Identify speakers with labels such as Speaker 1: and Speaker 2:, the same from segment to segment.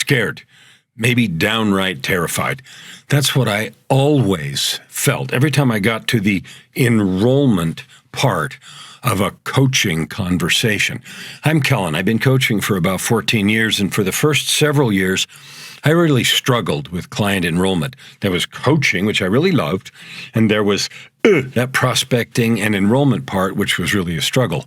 Speaker 1: scared, maybe downright terrified. That's what I always felt every time I got to the enrollment part of a coaching conversation. I'm Kellen. I've been coaching for about 14 years, and for the first several years, I really struggled with client enrollment. There was coaching, which I really loved, and there was that prospecting and enrollment part, which was really a struggle.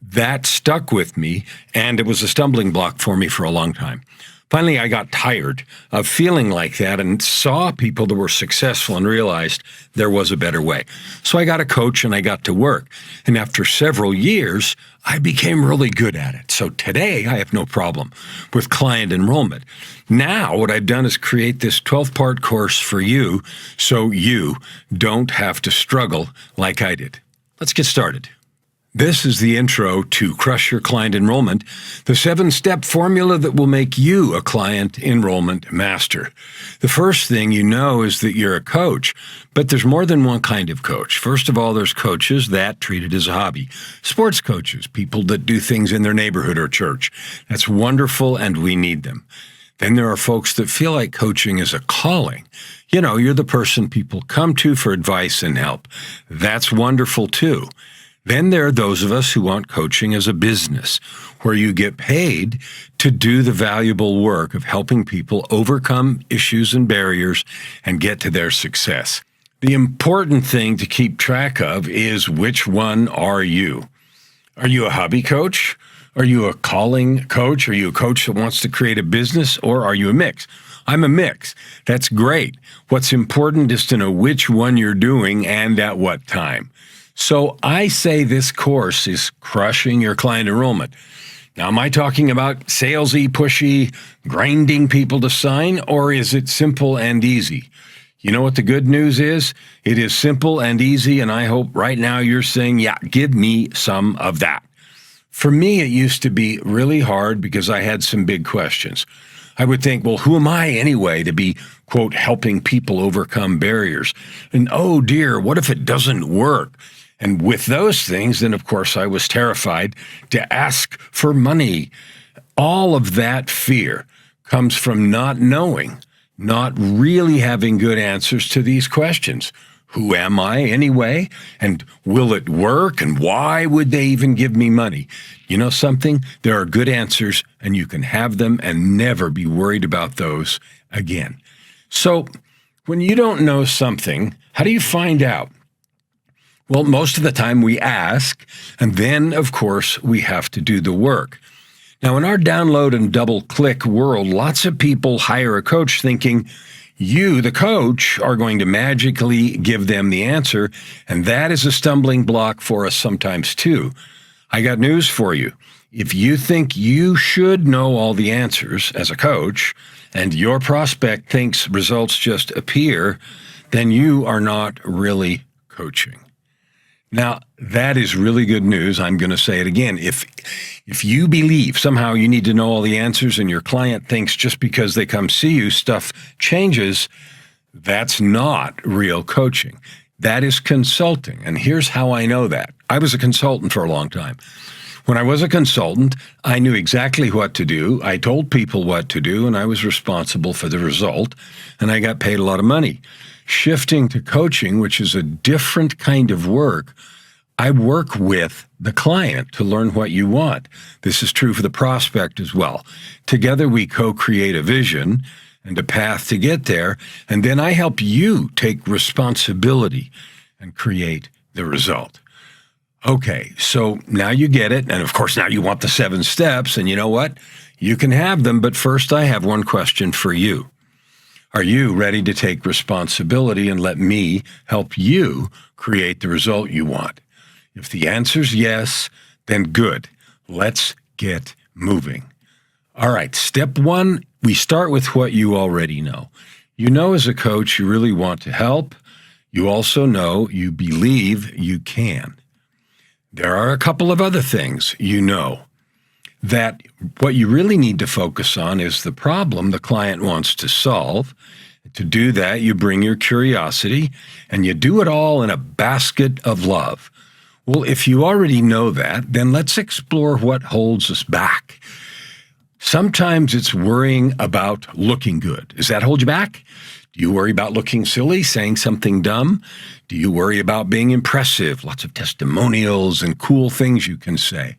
Speaker 1: That stuck with me, and it was a stumbling block for me for a long time. Finally, I got tired of feeling like that and saw people that were successful and realized there was a better way. So I got a coach and I got to work. And after several years, I became really good at it. So today, I have no problem with client enrollment. Now, what I've done is create this 12-part course for you so you don't have to struggle like I did. Let's get started. This is the intro to Crush Your Client Enrollment, the 7-step formula that will make you a client enrollment master. The first thing you know is that you're a coach, but there's more than one kind of coach. First of all, there's coaches that treat it as a hobby. Sports coaches, people that do things in their neighborhood or church. That's wonderful, and we need them. Then there are folks that feel like coaching is a calling. You know, you're the person people come to for advice and help. That's wonderful, too. Then there are those of us who want coaching as a business, where you get paid to do the valuable work of helping people overcome issues and barriers and get to their success. The important thing to keep track of is, which one are you? Are you a hobby coach? Are you a calling coach? Are you a coach that wants to create a business? Or are you a mix? I'm a mix. That's great. What's important is to know which one you're doing and at what time. So I say this course is crushing your client enrollment. Now, am I talking about salesy, pushy, grinding people to sign, or is it simple and easy? You know what the good news is? It is simple and easy, and I hope right now you're saying, yeah, give me some of that. For me, it used to be really hard because I had some big questions. I would think, well, who am I anyway to be, quote, helping people overcome barriers? And oh dear, what if it doesn't work? And with those things, then, of course, I was terrified to ask for money. All of that fear comes from not knowing, not really having good answers to these questions. Who am I anyway? And will it work? And why would they even give me money? You know something? There are good answers, and you can have them and never be worried about those again. So when you don't know something, how do you find out? Well, most of the time we ask, and then, of course, we have to do the work. Now, in our download and double-click world, lots of people hire a coach thinking you, the coach, are going to magically give them the answer, and that is a stumbling block for us sometimes, too. I got news for you. If you think you should know all the answers as a coach, and your prospect thinks results just appear, then you are not really coaching. Now, that is really good news. I'm going to say it again. If you believe somehow you need to know all the answers and your client thinks just because they come see you, stuff changes, that's not real coaching. That is consulting. And here's how I know that. I was a consultant for a long time. When I was a consultant, I knew exactly what to do. I told people what to do, and I was responsible for the result, and I got paid a lot of money. Shifting to coaching, which is a different kind of work, I work with the client to learn what you want. This is true for the prospect as well. Together, we co-create a vision and a path to get there, and then I help you take responsibility and create the result. Okay, so now you get it, and of course now you want the 7 steps, and you know what? You can have them, but first I have one question for you. Are you ready to take responsibility and let me help you create the result you want? If the answer's yes, then good. Let's get moving. All right, step 1, we start with what you already know. You know as a coach you really want to help. You also know you believe you can. There are a couple of other things you know. That what you really need to focus on is the problem the client wants to solve. To do that, you bring your curiosity, and you do it all in a basket of love. Well, if you already know that, then let's explore what holds us back. Sometimes it's worrying about looking good. Does that hold you back? Do you worry about looking silly, saying something dumb? Do you worry about being impressive? Lots of testimonials and cool things you can say.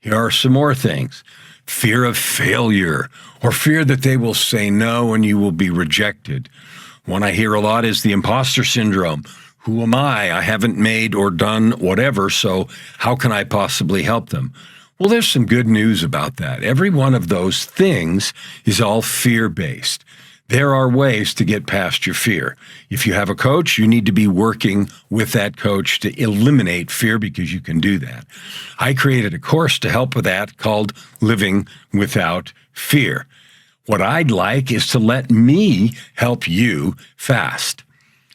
Speaker 1: Here are some more things. Fear of failure, or fear that they will say no and you will be rejected. One I hear a lot is the imposter syndrome. Who am I? I haven't made or done whatever, so how can I possibly help them? Well, there's some good news about that. Every one of those things is all fear-based. There are ways to get past your fear. If you have a coach, you need to be working with that coach to eliminate fear, because you can do that. I created a course to help with that called Living Without Fear. What I'd like is to let me help you fast.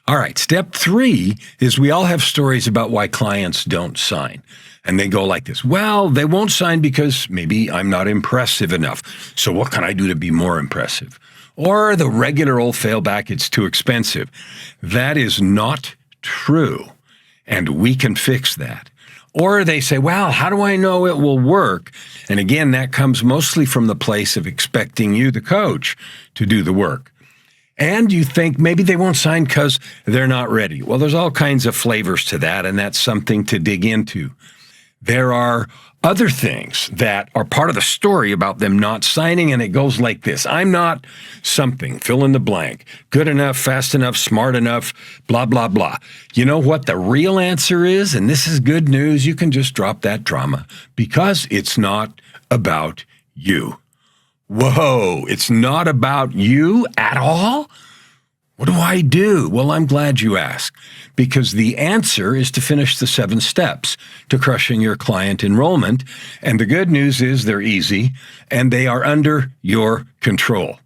Speaker 1: All right, step 3 is we all have stories about why clients don't sign. And they go like this: well, they won't sign because maybe I'm not impressive enough. So what can I do to be more impressive? Or the regular old failback, it's too expensive. That is not true, and we can fix that. Or they say, well, how do I know it will work? And again, that comes mostly from the place of expecting you, the coach, to do the work. And you think maybe they won't sign because they're not ready. Well, there's all kinds of flavors to that, and that's something to dig into. There are other things that are part of the story about them not signing, and it goes like this: I'm not something, fill in the blank, good enough, fast enough, smart enough, blah, blah, blah. You know what the real answer is? And this is good news. You can just drop that drama, because it's not about you. Whoa, it's not about you at all? What do I do? Well, I'm glad you asked, because the answer is to finish the 7 steps to crushing your client enrollment. And the good news is they're easy and they are under your control.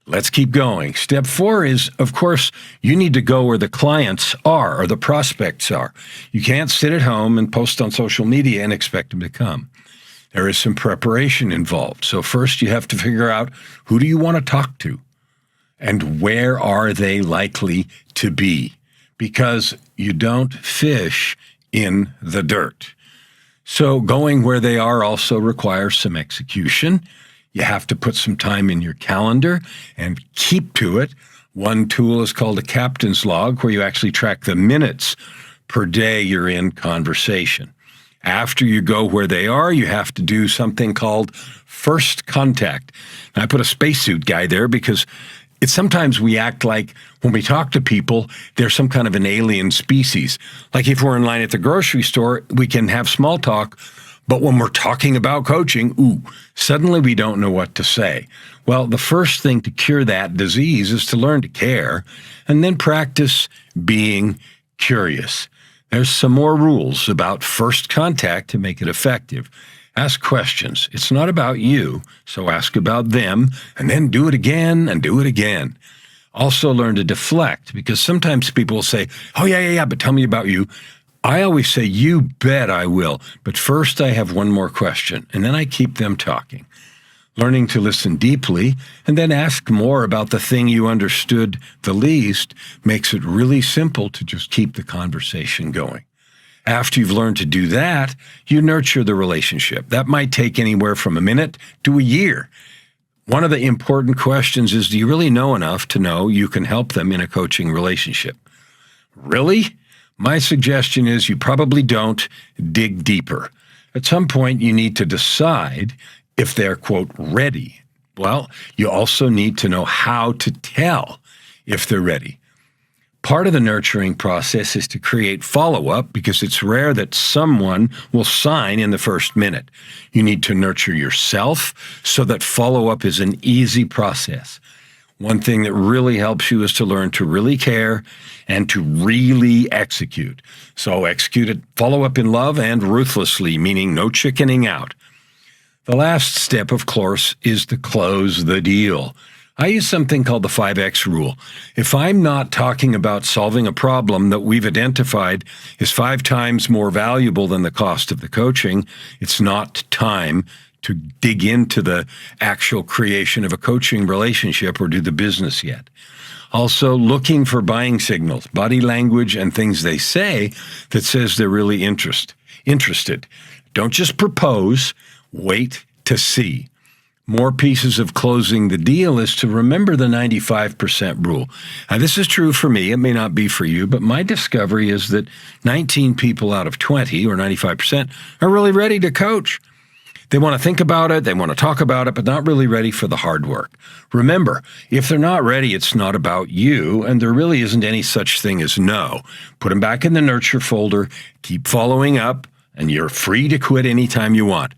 Speaker 1: Let's keep going. Step 4 is, of course, you need to go where the clients are or the prospects are. You can't sit at home and post on social media and expect them to come. There is some preparation involved. So first you have to figure out, who do you want to talk to? And where are they likely to be? Because you don't fish in the dirt. So going where they are also requires some execution. You have to put some time in your calendar and keep to it. One tool is called a captain's log, where you actually track the minutes per day you're in conversation. After you go where they are, you have to do something called first contact. And I put a spacesuit guy there because sometimes we act like when we talk to people, they're some kind of an alien species. Like if we're in line at the grocery store, we can have small talk, but when we're talking about coaching, suddenly we don't know what to say. Well, the first thing to cure that disease is to learn to care and then practice being curious. There's some more rules about first contact to make it effective. Ask questions. It's not about you, so ask about them, and then do it again and do it again. Also learn to deflect, because sometimes people will say, oh, yeah, but tell me about you. I always say, you bet I will, but first I have one more question, and then I keep them talking. Learning to listen deeply and then ask more about the thing you understood the least makes it really simple to just keep the conversation going. After you've learned to do that, you nurture the relationship. That might take anywhere from a minute to a year. One of the important questions is, do you really know enough to know you can help them in a coaching relationship? Really? My suggestion is you probably don't. Dig deeper. At some point, you need to decide if they're, quote, ready. Well, you also need to know how to tell if they're ready. Part of the nurturing process is to create follow-up, because it's rare that someone will sign in the first minute. You need to nurture yourself so that follow-up is an easy process. One thing that really helps you is to learn to really care and to really execute. So execute it, follow up in love and ruthlessly, meaning no chickening out. The last step, of course, is to close the deal. I use something called the 5X rule. If I'm not talking about solving a problem that we've identified is 5 times more valuable than the cost of the coaching, it's not time to dig into the actual creation of a coaching relationship or do the business yet. Also, looking for buying signals, body language, and things they say that says they're really interested. Don't just propose, wait to see. more pieces of closing the deal is to remember the 95% rule. Now, this is true for me. It may not be for you, but my discovery is that 19 people out of 20, or 95%, are really ready to coach. They want to think about it, they want to talk about it, but not really ready for the hard work. Remember, if they're not ready, it's not about you, and there really isn't any such thing as no. Put them back in the nurture folder, keep following up, and you're free to quit anytime you want.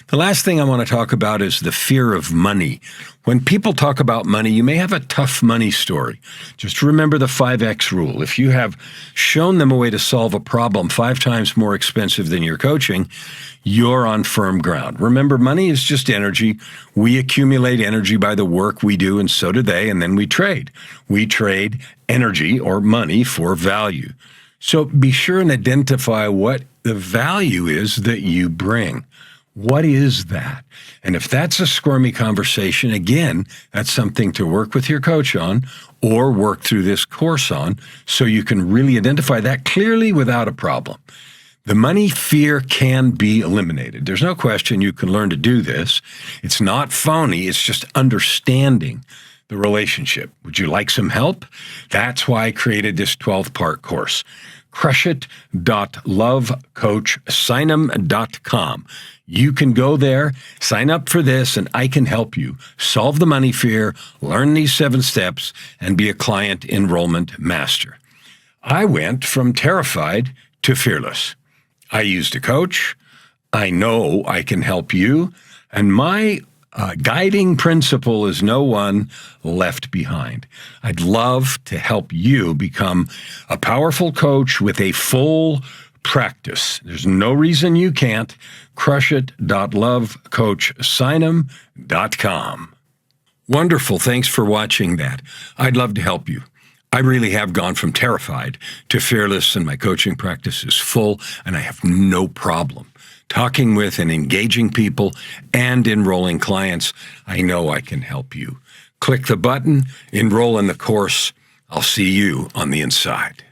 Speaker 1: The last thing I want to talk about is the fear of money. When people talk about money, you may have a tough money story. Just remember the 5X rule. If you have shown them a way to solve a problem 5 times more expensive than your coaching, you're on firm ground. Remember, money is just energy. We accumulate energy by the work we do, and so do they, and then we trade. We trade energy or money for value. So be sure and identify what the value is that you bring. What is that? And if that's a squirmy conversation, again, that's something to work with your coach on or work through this course on so you can really identify that clearly without a problem. The money fear can be eliminated. There's no question you can learn to do this. It's not phony. It's just understanding the relationship. Would you like some help? That's why I created this 12-part course. Crushit.lovecoachsignem.com. You can go there, sign up for this, and I can help you solve the money fear, learn these 7 steps, and be a client enrollment master. I went from terrified to fearless. I used a coach. I know I can help you. And my guiding principle is no one left behind. I'd love to help you become a powerful coach with a full practice. There's no reason you can't. Crushit.lovecoachsignem.com. Wonderful. Thanks for watching that. I'd love to help you. I really have gone from terrified to fearless, and my coaching practice is full, and I have no problem talking with and engaging people and enrolling clients. I know I can help you. Click the button, enroll in the course. I'll see you on the inside.